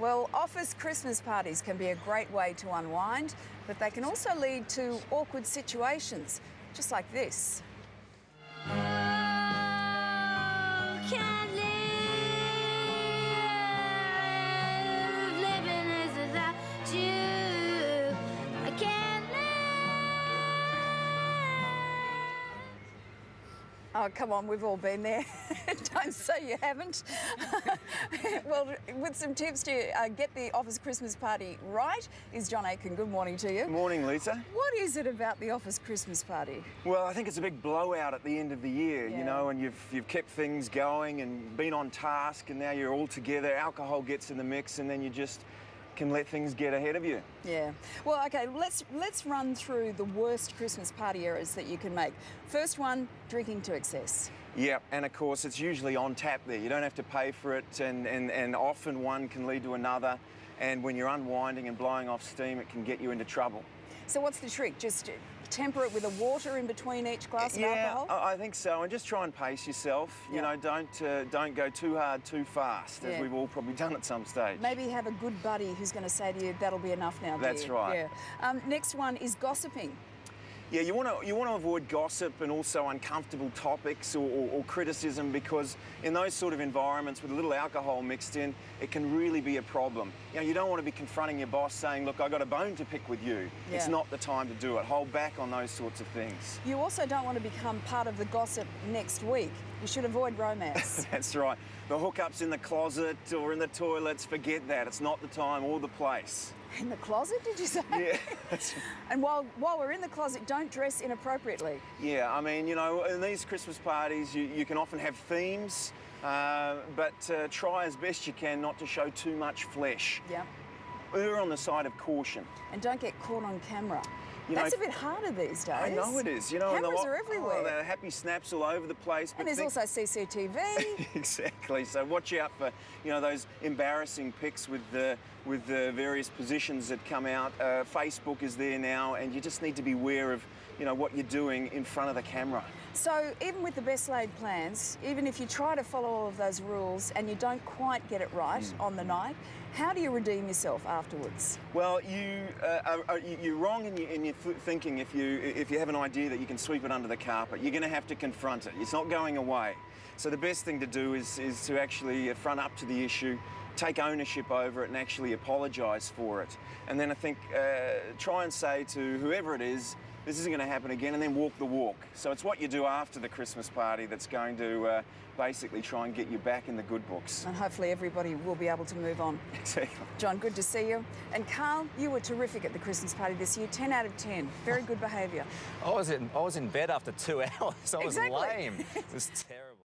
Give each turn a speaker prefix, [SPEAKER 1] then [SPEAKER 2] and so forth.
[SPEAKER 1] Well, office Christmas parties can be a great way to unwind, but they can also lead to awkward situations, just like this.
[SPEAKER 2] Can't live, living is without you. I can't live.
[SPEAKER 1] Oh, come on, we've all been there. Don't say you haven't. Well, with some tips to get the office Christmas party right is John Aiken. Good morning to you.
[SPEAKER 3] Morning, Lisa.
[SPEAKER 1] What is it about the office Christmas party?
[SPEAKER 3] Well, I think it's a big blowout at the end of the year,
[SPEAKER 1] Yeah.
[SPEAKER 3] you know, and you've kept things going and been on task, and now you're all together. Alcohol gets in the mix, and then you just can let things get ahead of you.
[SPEAKER 1] Yeah. Well, okay, let's run through the worst Christmas party errors that you can make. First one, drinking to excess.
[SPEAKER 3] Yeah, and of course it's usually on tap there. You don't have to pay for it, and often one can lead to another. And when you're unwinding and blowing off steam, it can get you into trouble.
[SPEAKER 1] So what's the trick? Just temper it with a water in between each glass of alcohol?
[SPEAKER 3] Yeah, I think so, and just try and pace yourself.
[SPEAKER 1] Yeah.
[SPEAKER 3] You know, don't go too hard, too fast, as
[SPEAKER 1] Yeah.
[SPEAKER 3] we've all probably done at some stage.
[SPEAKER 1] Maybe have a good buddy who's going to say to you, that'll be enough now,
[SPEAKER 3] That's
[SPEAKER 1] dear.
[SPEAKER 3] right.
[SPEAKER 1] Yeah. Next one is gossiping.
[SPEAKER 3] Yeah, you want to avoid gossip and also uncomfortable topics or criticism, because in those sort of environments with a little alcohol mixed in, it can really be a problem. You know, you don't want to be confronting your boss saying, look, I got a bone to pick with you.
[SPEAKER 1] Yeah.
[SPEAKER 3] It's not the time to do it. Hold back on those sorts of things.
[SPEAKER 1] You also don't want to become part of the gossip next week. You should avoid romance.
[SPEAKER 3] That's right. The hookups in the closet or in the toilets, forget that. It's not the time or the place.
[SPEAKER 1] In the closet, did you say?
[SPEAKER 3] Yeah.
[SPEAKER 1] And while we're in the closet, don't dress inappropriately.
[SPEAKER 3] Yeah, I mean, you know, in these Christmas parties, you can often have themes, but try as best you can not to show too much flesh.
[SPEAKER 1] Yeah.
[SPEAKER 3] Err on the side of caution.
[SPEAKER 1] And don't get caught on camera.
[SPEAKER 3] You
[SPEAKER 1] That's
[SPEAKER 3] know,
[SPEAKER 1] a bit harder these days.
[SPEAKER 3] I know it is. You know, and
[SPEAKER 1] Cameras are everywhere.
[SPEAKER 3] Oh, the happy snaps all over the place. But
[SPEAKER 1] And there's also CCTV.
[SPEAKER 3] Exactly. So watch out for, you know, those embarrassing pics with the various positions that come out. Facebook is there now, and you just need to be aware of, you know, what you're doing in front of the camera.
[SPEAKER 1] So even with the best laid plans, even if you try to follow all of those rules and you don't quite get it right on the night, how do you redeem yourself afterwards?
[SPEAKER 3] Well, you're wrong in your thinking if you have an idea that you can sweep it under the carpet. You're going to have to confront it. It's not going away. So the best thing to do is to actually front up to the issue, take ownership over it, and actually apologise for it. And then I think try and say to whoever it is, this isn't going to happen again, and then walk the walk. So it's what you do after the Christmas party that's going to basically try and get you back in the good books.
[SPEAKER 1] And hopefully everybody will be able to move on.
[SPEAKER 3] Exactly.
[SPEAKER 1] John, good to see you. And Carl, you were terrific at the Christmas party this year. 10 out of 10. Very good behaviour.
[SPEAKER 4] I was in bed after 2 hours. I was
[SPEAKER 1] Exactly.
[SPEAKER 4] lame. It was terrible.